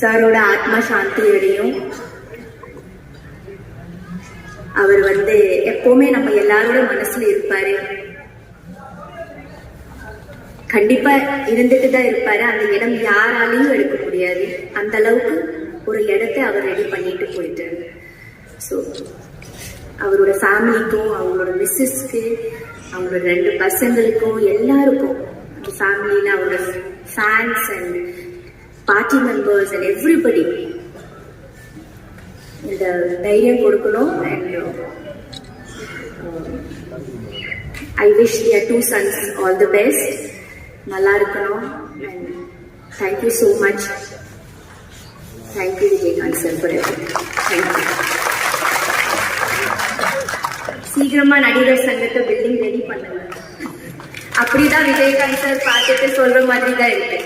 சாரோட ஆத்மா சாந்தி அடையும். அவர் எப்பவுமே நம்ம எல்லாரோட மனசுல இருப்பாரு, கண்டிப்பா இருந்துட்டு தான் இருப்பாரு. அந்த இடம் யாராலையும் எடுக்க முடியாது. அந்த அளவுக்கு ஒரு இடத்தை அவர் ரெடி பண்ணிட்டு போயிட்டாரு. ஸோ அவரோட ஃபேமிலிக்கும், அவங்களோட மிஸ்ஸஸ்க்கு, அவங்களோட 2 பசங்களுக்கும், எல்லாருக்கும், அந்த ஃபேமிலியில அவரோட fans and party members and everybody இந்த தைரியம் கொடுக்கணும். And I wish their 2 sons all the best. நல்லா இருக்கணும். And thank you so much. Thank you Vijayakanth sir for everything. Thank you. சீக்கிரமா நடிகர் சங்கத்தை பில்டிங் ரெடி பண்ணுங்க. அப்படிதான் விஜயகாந்த் சார் பார்த்துட்டு சொல்ற மாதிரி தான் இருக்கு.